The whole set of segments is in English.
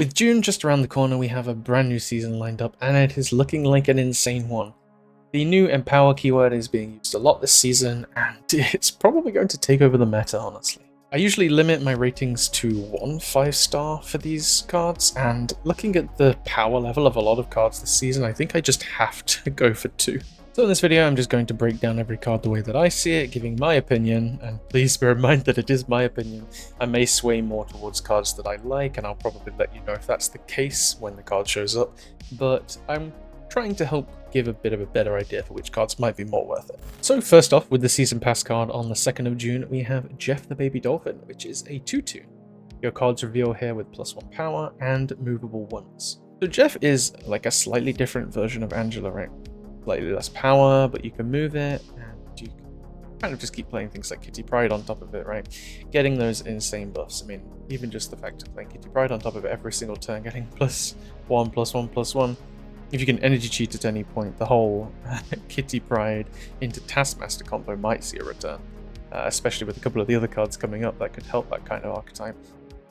With June just around the corner, we have a brand new season lined up, and it is looking like an insane one. The new Empower keyword is being used a lot this season, and it's probably going to take over the meta, honestly. I usually limit my ratings to 1 5-star for these cards, and looking at the power level of a lot of cards this season, I think I just have to go for 2. So in this video, I'm just going to break down every card the way that I see it, giving my opinion, and please bear in mind that it is my opinion. I may sway more towards cards that I like, and I'll probably let you know if that's the case when the card shows up, but I'm trying to help give a bit of a better idea for which cards might be more worth it. So first off, with the Season Pass card on the 2nd of June, we have Jeff the Baby Dolphin, which is a 2/2. Your cards reveal here with +1 power and movable ones. So Jeff is like a slightly different version of Angela, right? Slightly less power, but you can move it, and you can kind of just keep playing things like Kitty Pryde on top of it, right? Getting those insane buffs. I mean, even just the fact of playing Kitty Pryde on top of it every single turn, getting +1, +1, +1. If you can energy cheat at any point, the whole Kitty Pryde into Taskmaster combo might see a return, especially with a couple of the other cards coming up that could help that kind of archetype.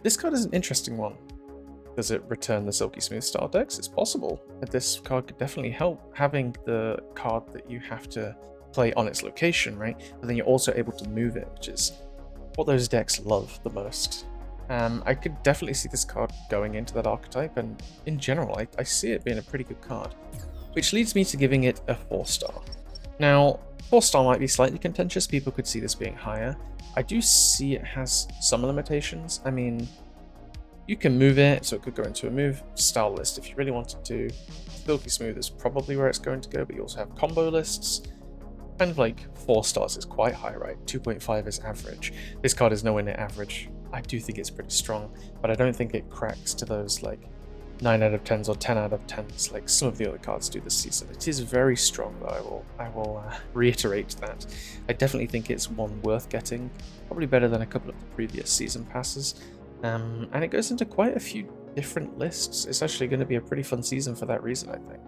This card is an interesting one. Does it return the Silky Smooth style decks? It's possible. This card could definitely help, having the card that you have to play on its location, right? But then you're also able to move it, which is what those decks love the most. I could definitely see this card going into that archetype, and in general, I see it being a pretty good card. Which leads me to giving it a 4-star. Now, 4-star might be slightly contentious, people could see this being higher. I do see it has some limitations. I mean, you can move it, so it could go into a move style list if you really wanted to. Silky Smooth is probably where it's going to go, but you also have combo lists. Kind of like 4 stars is quite high, right? 2.5 is average. This card is nowhere near average. I do think it's pretty strong, but I don't think it cracks to those like 9 out of 10s or 10 out of 10s like some of the other cards do this season. It is very strong, though. I will reiterate that. I definitely think it's one worth getting, probably better than a couple of the previous season passes. And it goes into quite a few different lists. It's actually going to be a pretty fun season for that reason, I think.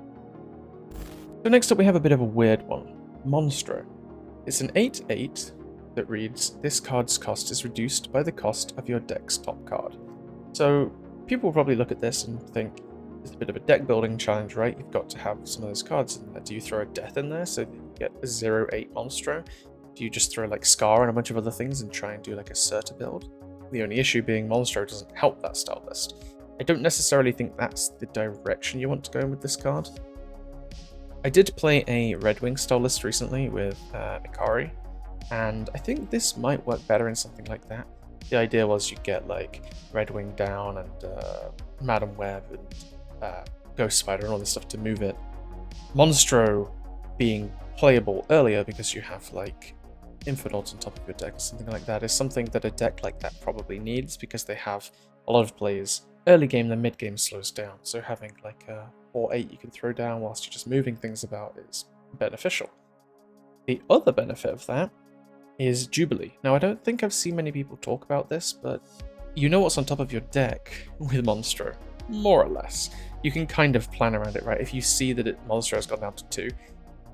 So next up we have a bit of a weird one, Monstro. It's an 8/8 that reads, this card's cost is reduced by the cost of your deck's top card. So people will probably look at this and think, it's a bit of a deck building challenge, right? You've got to have some of those cards in there. Do you throw a death in there so that you get a 0/8 Monstro? Do you just throw like Scar and a bunch of other things and try and do like a Surtur build? The only issue being Monstro doesn't help that style list. I don't necessarily think that's the direction you want to go in with this card. I did play a Red Wing style list recently with Ikari, and I think this might work better in something like that. The idea was you get like Red Wing down and Madam Web and Ghost Spider and all this stuff to move it. Monstro being playable earlier because you have like Infinite on top of your deck or something like that is something that a deck like that probably needs, because they have a lot of players early game, then mid game slows down, so having like a 4/8 you can throw down whilst you're just moving things about is beneficial. The other benefit of that is Jubilee. Now I don't think I've seen many people talk about this, but you know what's on top of your deck with Monstro, more or less. You can kind of plan around it, right? If you see that Monstro has gone down to 2,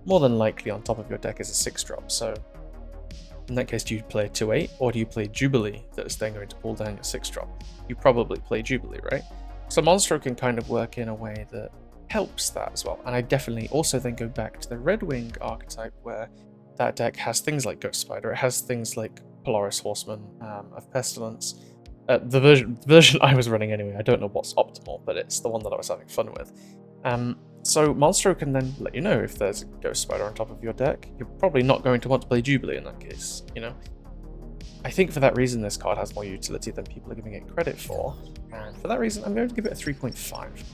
more than likely on top of your deck is a 6-drop, so in that case, do you play a 2/8 or do you play Jubilee that is then going to pull down your 6-drop? You probably play Jubilee, right? So Monstro can kind of work in a way that helps that as well. And I definitely also then go back to the Red Wing archetype, where that deck has things like Ghost Spider, it has things like Polaris Horseman of Pestilence. The version I was running anyway, I don't know what's optimal, but it's the one that I was having fun with. So Monstro can then let you know if there's a Ghost Spider on top of your deck. You're probably not going to want to play Jubilee in that case, you know? I think for that reason this card has more utility than people are giving it credit for, and for that reason I'm going to give it a 3.5.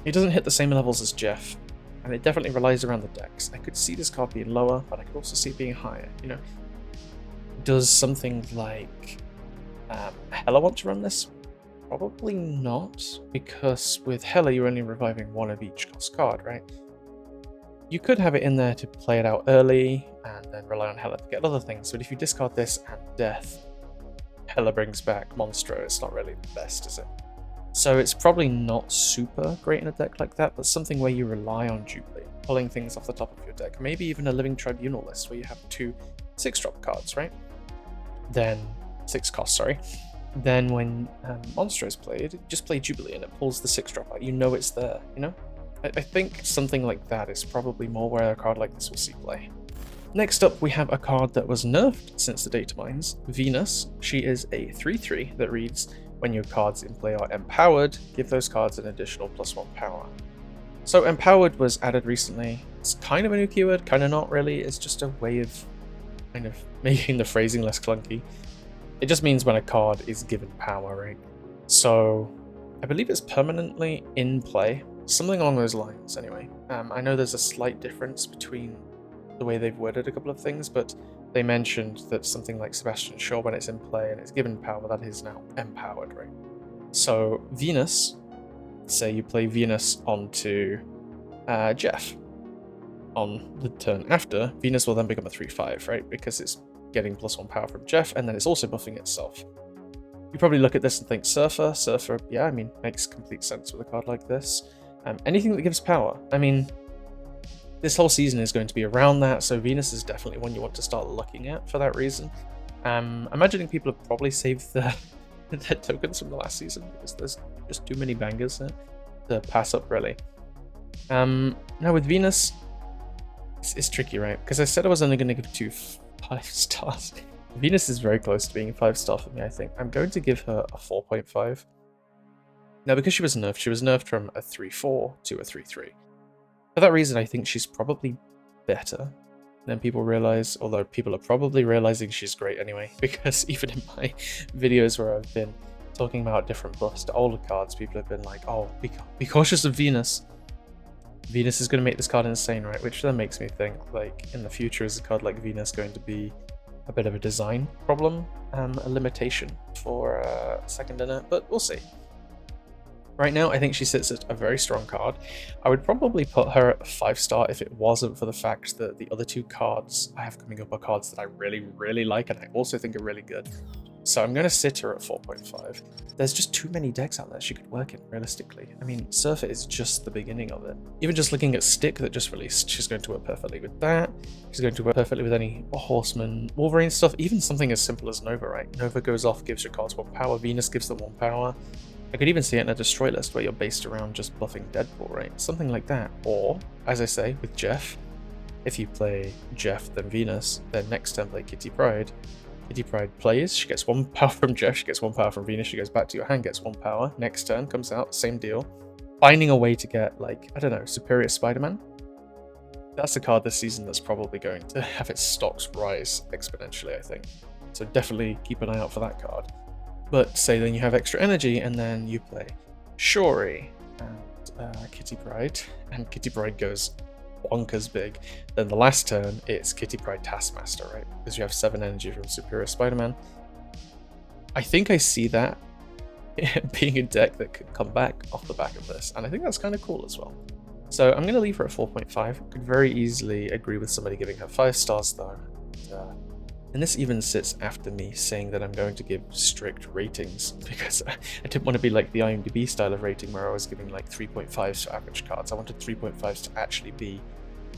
It doesn't hit the same levels as Jeff, and it definitely relies around the decks. I could see this card being lower, but I could also see it being higher, you know? Does something like Hela want to run this? Probably not, because with Hela you're only reviving 1 of each cost card, right? You could have it in there to play it out early and then rely on Hela to get other things, but if you discard this and Death, Hela brings back Monstro, it's not really the best, is it? So it's probably not super great in a deck like that, but something where you rely on Jubilee, pulling things off the top of your deck, maybe even a Living Tribunal list where you have 2 6-drop cards, right? Then 6 cost, sorry. then when Monstro is played, just play Jubilee and it pulls the 6-drop out. You know it's there, you know? I think something like that is probably more where a card like this will see play. Next up, we have a card that was nerfed since the data mines, Venus. She is a 3/3 that reads, when your cards in play are empowered, give those cards an additional +1 power. So empowered was added recently. It's kind of a new keyword, kind of not really. It's just a way of kind of making the phrasing less clunky. It just means when a card is given power, right? So I believe it's permanently in play, something along those lines anyway. I know there's a slight difference between the way they've worded a couple of things, but they mentioned that something like Sebastian Shaw, when it's in play and it's given power, that is now empowered, right? So Venus, say you play Venus onto Jeff. On the turn after, Venus will then become a 3/5, right? Because it's getting +1 power from Jeff, and then it's also buffing itself. You probably look at this and think Surfer. Surfer, yeah, I mean, makes complete sense with a card like this. Anything that gives power. I mean, this whole season is going to be around that, so Venus is definitely one you want to start looking at for that reason. Imagining people have probably saved their tokens from the last season, because there's just too many bangers there to pass up, really. Now with Venus, it's tricky, right? Because I said I was only going to give 2 5 stars. Venus is very close to being a 5-star for me, I think. I'm going to give her a 4.5. Now, because she was nerfed from a 3/4 to a 3/3. For that reason, I think she's probably better than people realize, although people are probably realizing she's great anyway, because even in my videos where I've been talking about different buffs to older cards, people have been like, oh, be cautious of Venus. Venus is going to make this card insane, right? Which then makes me think, like, in the future, is a card like Venus going to be a bit of a design problem, a limitation for a second in it, but we'll see. Right now, I think she sits at a very strong card. I would probably put her at a 5-star if it wasn't for the fact that the other 2 cards I have coming up are cards that I really, really like, and I also think are really good. So I'm going to sit her at 4.5. There's just too many decks out there she could work in, realistically. I mean, Surfer is just the beginning of it. Even just looking at Stick that just released, she's going to work perfectly with that. She's going to work perfectly with any Horseman, Wolverine stuff, even something as simple as Nova, right? Nova goes off, gives your cards 1 power, Venus gives them 1 power. I could even see it in a Destroy list where you're based around just buffing Deadpool, right? Something like that. Or, as I say, with Jeff, if you play Jeff then Venus, then next turn play Kitty Pryde. Kitty Pryde plays, she gets 1 power from Jeff, she gets 1 power from Venus, she goes back to your hand, gets 1 power. Next turn comes out, same deal. Finding a way to get, like, I don't know, Superior Spider-Man. That's a card this season that's probably going to have its stocks rise exponentially, I think. So definitely keep an eye out for that card. But say then you have extra energy, and then you play Shuri and Kitty Pryde, and Kitty Pryde goes bonkers big. Then the last turn, it's Kitty Pryde Taskmaster, right? Because you have 7 energy from Superior Spider-Man. I think I see that being a deck that could come back off the back of this, and I think that's kind of cool as well. So I'm going to leave her at 4.5. Could very easily agree with somebody giving her 5 stars though. And this even sits after me saying that I'm going to give strict ratings, because I didn't want to be like the IMDb style of rating where I was giving like 3.5s for average cards. I wanted 3.5s to actually be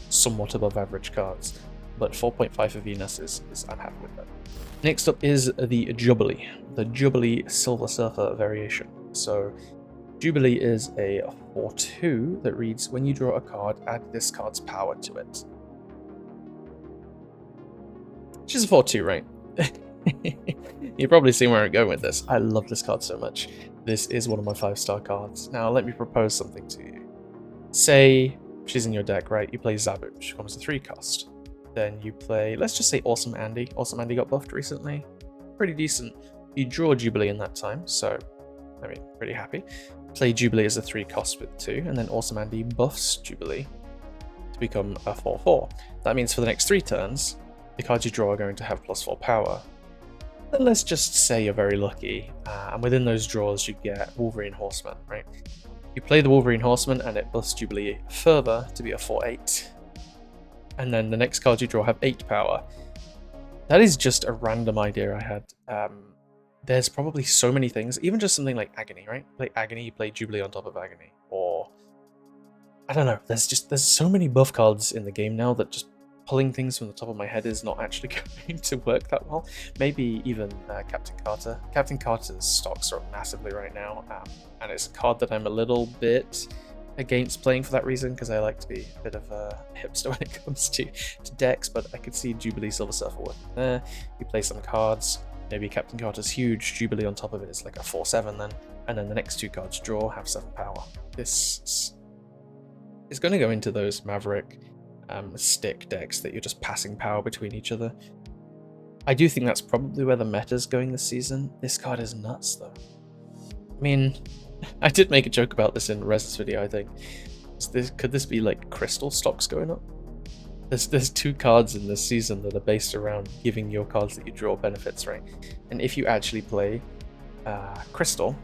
somewhat above average cards. But 4.5 for Venus is I'm happy with that. Next up is the Jubilee Silver Surfer variation. So Jubilee is a 4/2 that reads, when you draw a card, add this card's power to it. She's a 4/2, right? You've probably seen where I'm going with this. I love this card so much. This is one of my 5-star cards. Now, let me propose something to you. Say she's in your deck, right? You play Zabu, she becomes a 3 cost. Then you play, let's just say Awesome Andy. Awesome Andy got buffed recently. Pretty decent. You draw Jubilee in that time, so, I mean, pretty happy. Play Jubilee as a 3 cost with 2, and then Awesome Andy buffs Jubilee to become a 4/4. That means for the next 3 turns, the cards you draw are going to have +4 power. Then let's just say you're very lucky, and within those draws you get Wolverine Horseman, right? You play the Wolverine Horseman and it buffs Jubilee further to be a 4/8. And then the next cards you draw have 8 power. That is just a random idea I had. There's probably so many things, even just something like Agony, right? Play Agony, you play Jubilee on top of Agony. Or, I don't know, there's so many buff cards in the game now that just pulling things from the top of my head is not actually going to work that well. Maybe even Captain Carter. Captain Carter's stocks are up massively right now, and it's a card that I'm a little bit against playing for that reason, because I like to be a bit of a hipster when it comes to decks, but I could see Jubilee Silver Surfer working there. You play some cards, maybe Captain Carter's huge, Jubilee on top of it is like a 4/7 then, and then the next 2 cards draw have 7 power. This is going to go into those Maverick stick decks that you're just passing power between each other. I do think that's probably where the meta's going this season. This card is nuts though. I mean, I did make a joke about this in Rez's video, I think. Could this be like crystal stocks going up? There's 2 cards in this season that are based around giving your cards that you draw benefits, right? And if you actually play crystal,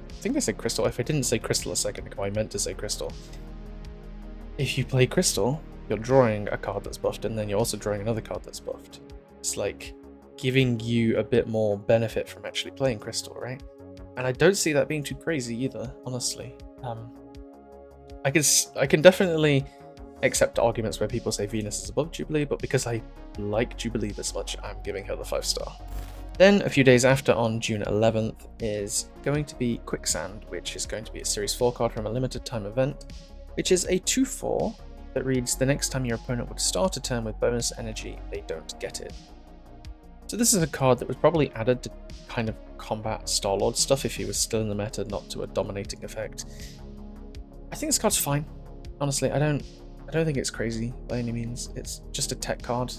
I think I said crystal. If I didn't say crystal a second ago, I meant to say crystal. If you play crystal, you're drawing a card that's buffed, and then you're also drawing another card that's buffed. It's like giving you a bit more benefit from actually playing crystal, right? And I don't see that being too crazy either, honestly. I can definitely accept arguments where people say Venus is above Jubilee, but because I like Jubilee this much, I'm giving her the 5-star. Then, a few days after, on June 11th, is going to be Quicksand, which is going to be a Series 4 card from a limited time event, which is a 2/4 that reads, the next time your opponent would start a turn with bonus energy, they don't get it. So this is a card that was probably added to kind of combat Star-Lord stuff if he was still in the meta, not to a dominating effect. I think this card's fine. Honestly, I don't think it's crazy by any means. It's just a tech card.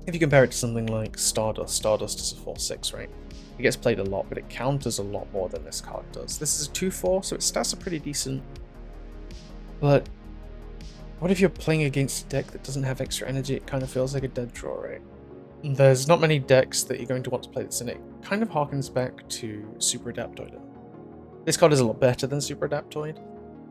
If you compare it to something like Stardust, Stardust is a 4/6, right? It gets played a lot, but it counters a lot more than this card does. This is a 2/4, so its stats are pretty decent. But what if you're playing against a deck that doesn't have extra energy? It kind of feels like a dead draw, right? There's not many decks that you're going to want to play this in. It kind of harkens back to Super Adaptoid. This card is a lot better than Super Adaptoid,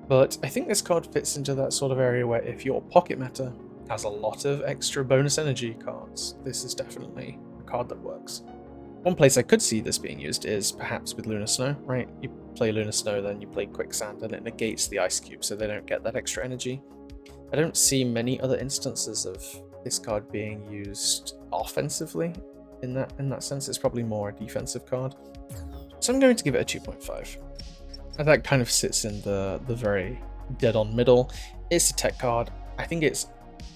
but I think this card fits into that sort of area where if your pocket meta has a lot of extra bonus energy cards, this is definitely a card that works. One place I could see this being used is perhaps with Lunar Snow, right? You play Lunar Snow, then you play Quicksand, and it negates the Ice Cube, so they don't get that extra energy. I don't see many other instances of this card being used offensively in that sense. It's probably more a defensive card. So I'm going to give it a 2.5. And that kind of sits in the very dead-on middle. It's a tech card. I think it's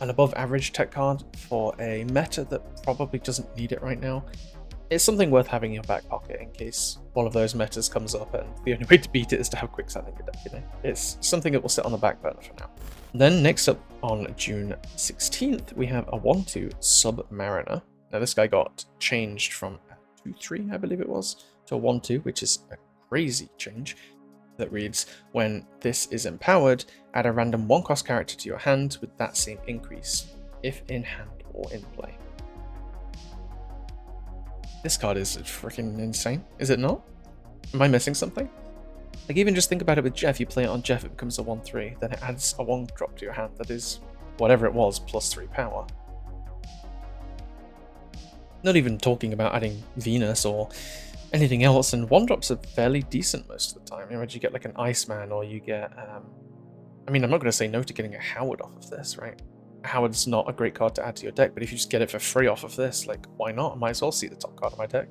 an above-average tech card for a meta that probably doesn't need it right now. It's something worth having in your back pocket in case one of those metas comes up and the only way to beat it is to have Quicksand in your deck, you know? It's something that will sit on the back burner for now. Then next up on June 16th, we have a 1/2 Submariner. Now this guy got changed from a 2/3, I believe it was, to a 1/2, which is a crazy change. That reads, when this is empowered, add a random 1-cost character to your hand with that same increase, if in hand or in play. This card is freaking insane, is it not? Am I missing something? Like, even just think about it with Jeff. You play it on Jeff, it becomes a 1/3, then it adds a 1-drop to your hand that is whatever it was plus 3 power. Not even talking about adding Venus or anything else, and 1-drops are fairly decent most of the time. You know, you get like an Iceman, or you get I mean, I'm not going to say no to getting a Howard off of this, right? Howard's not a great card to add to your deck, but if you just get it for free off of this, like, why not? I might as well see the top card of my deck.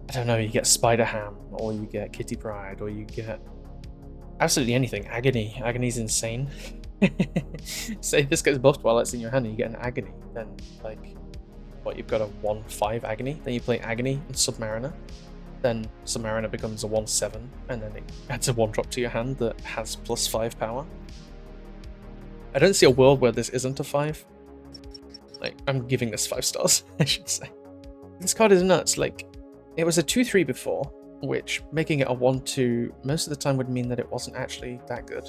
I don't know, you get Spider Ham, or you get Kitty Pryde, or you get absolutely anything. Agony. Agony's insane. Say this gets buffed while it's in your hand and you get an Agony, then, like, what, you've got a 1/5 Agony, then you play Agony and Submariner, then Submariner becomes a 1/7, and then it adds a 1-drop to your hand that has plus 5 power. I don't see a world where this isn't a 5. Like, I'm giving this 5 stars, I should say. This card is nuts. Like, it was a 2/3 before, which making it a 1/2 most of the time would mean that it wasn't actually that good.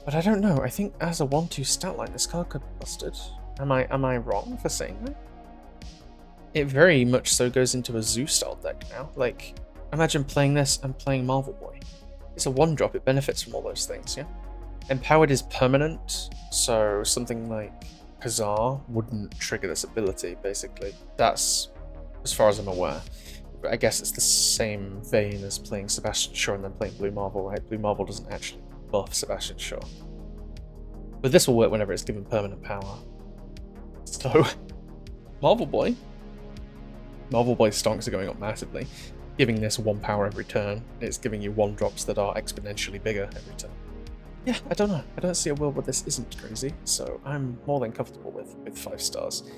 But I don't know, I think as a 1/2 stat line, this card could be busted. Am I wrong for saying that? It very much so goes into a Zoo style deck now. Like, imagine playing this and playing Marvel Boy. It's a 1-drop, it benefits from all those things, yeah? Empowered is permanent, so something like Kazar wouldn't trigger this ability, basically. That's as far as I'm aware. But I guess it's the same vein as playing Sebastian Shaw and then playing Blue Marvel, right? Blue Marvel doesn't actually buff Sebastian Shaw. But this will work whenever it's given permanent power. So, Marvel Boy. Marvel Boy stonks are going up massively, giving this 1 power every turn. It's giving you 1 drops that are exponentially bigger every turn. Yeah, I don't know. I don't see a world where this isn't crazy, so I'm more than comfortable with 5 stars.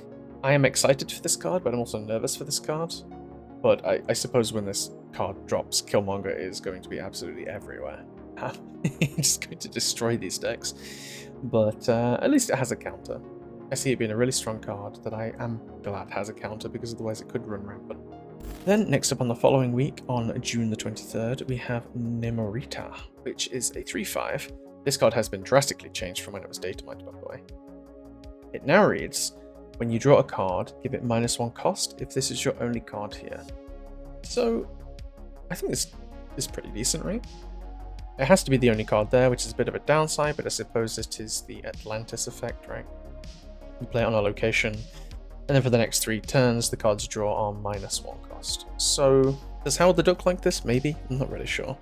I am excited for this card, but I'm also nervous for this card. But I suppose when this card drops, Killmonger is going to be absolutely everywhere. It's going to destroy these decks. But at least it has a counter. I see it being a really strong card that I am glad has a counter, because otherwise it could run rampant. Then next up on the following week, on June the 23rd, we have Namorita, which is a 3/5. This card has been drastically changed from when it was data mined, by the way. It now reads, when you draw a card, give it -1 cost if this is your only card here. So, I think this is pretty decent, right? It has to be the only card there, which is a bit of a downside, but I suppose it is the Atlantis effect, right? You play it on a location, and then for the next 3 turns, the cards you draw are -1 cost. So, does Howard the Duck like this? Maybe? I'm not really sure.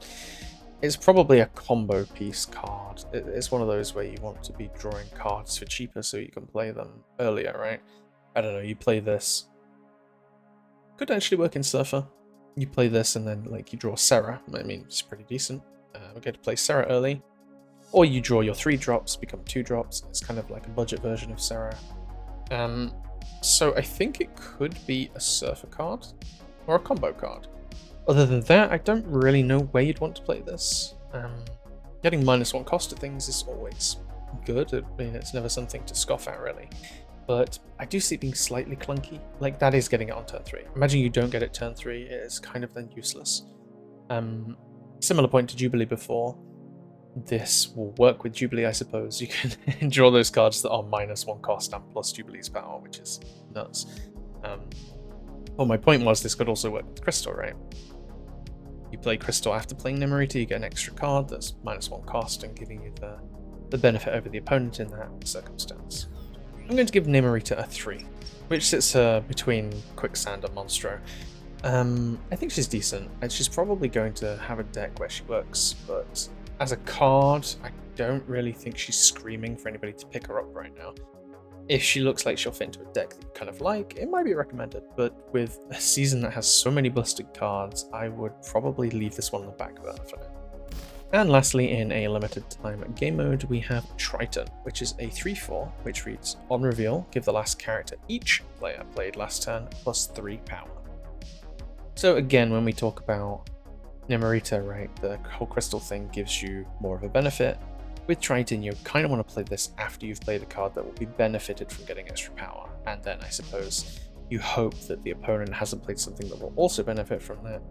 It's probably a combo piece card. It's one of those where you want to be drawing cards for cheaper so you can play them earlier, right? I don't know, you play this. Could actually work in Surfer. You play this and then like you draw Serra. I mean, it's pretty decent. We're going to play Serra early. Or you draw your 3 drops, become 2 drops. It's kind of like a budget version of Serra. So I think it could be a Surfer card or a combo card. Other than that, I don't really know where you'd want to play this. Getting -1 cost to things is always good. I mean, it's never something to scoff at, really. But I do see it being slightly clunky. Like, that is getting it on turn 3. Imagine you don't get it turn 3, it is kind of then useless. Similar point to Jubilee before. This will work with Jubilee, I suppose. You can draw those cards that are -1 cost and plus Jubilee's power, which is nuts. Well, my point was this could also work with Crystal, right? You play Crystal after playing Namorita, you get an extra card that's -1 cost and giving you the benefit over the opponent in that circumstance. I'm going to give Namorita a 3, which sits between Quicksand and Monstro. I think she's decent, and she's probably going to have a deck where she works, but as a card, I don't really think she's screaming for anybody to pick her up right now. If she looks like she'll fit into a deck that you kind of like, it might be recommended, but with a season that has so many busted cards, I would probably leave this one on the back burner for now. And lastly, in a limited time game mode, we have Triton, which is a 3/4, which reads, on reveal, give the last character each player played last turn +3 power. So again, when we talk about Namorita, right, the whole crystal thing gives you more of a benefit. With Triton, you kind of want to play this after you've played a card that will be benefited from getting extra power, and then I suppose you hope that the opponent hasn't played something that will also benefit from that.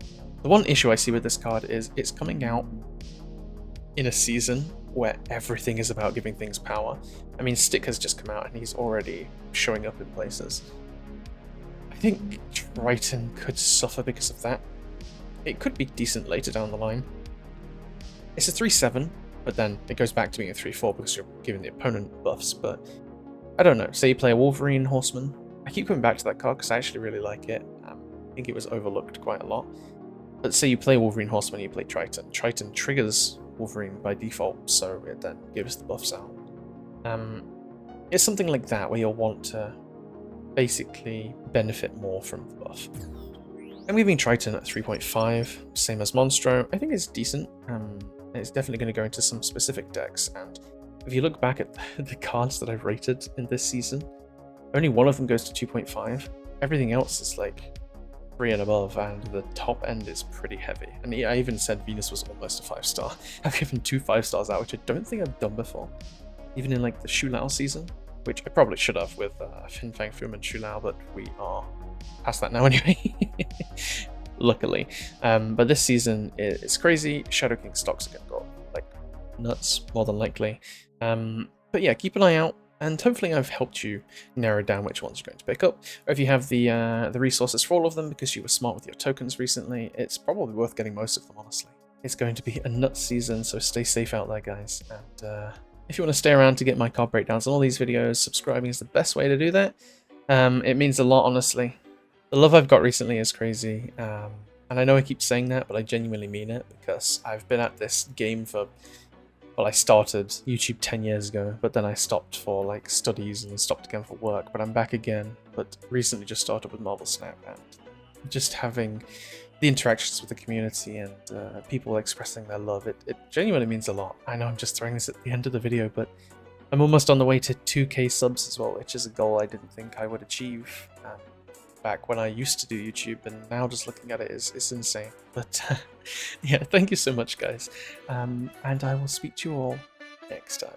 The one issue I see with this card is it's coming out in a season where everything is about giving things power. I mean, Stick has just come out and he's already showing up in places. I think Triton could suffer because of that. It could be decent later down the line. It's a 3/7, but then it goes back to being a 3/4 because you're giving the opponent buffs, but I don't know. Say you play a Wolverine Horseman. I keep coming back to that card because I actually really like it. I think it was overlooked quite a lot. But say you play Wolverine Horseman and you play Triton. Triton triggers Wolverine by default, so it then gives the buffs out. It's something like that where you'll want to basically benefit more from the buff. I'm leaving Triton at 3.5, same as Monstro. I think it's decent. It's definitely going to go into some specific decks, and if you look back at the cards that I've rated in this season, only one of them goes to 2.5. Everything else is like 3 and above, and the top end is pretty heavy. And I even said Venus was almost a 5-star. I've given 2 5-stars out, which I don't think I've done before. Even in like the Shu Lao season, which I probably should have with Fin Fang Foom and Shu Lao, but we are past that now anyway. Luckily. But this season it's crazy. Shadow King stocks are going to go like nuts, more than likely. But yeah, keep an eye out, and hopefully I've helped you narrow down which ones you're going to pick up. Or if you have the resources for all of them because you were smart with your tokens recently, it's probably worth getting most of them, honestly. It's going to be a nuts season, so stay safe out there, guys. And if you want to stay around to get my card breakdowns on all these videos, subscribing is the best way to do that. It means a lot, honestly. The love I've got recently is crazy, and I know I keep saying that, but I genuinely mean it, because I've been at this game for well, I started YouTube 10 years ago, but then I stopped for like studies and stopped again for work, but I'm back again, but recently just started with Marvel Snap, and just having the interactions with the community and people expressing their love, it genuinely means a lot. I know I'm just throwing this at the end of the video, but I'm almost on the way to 2k subs as well, which is a goal I didn't think I would achieve back when I used to do YouTube, and now just looking at it is insane. But yeah, thank you so much, guys, and I will speak to you all next time.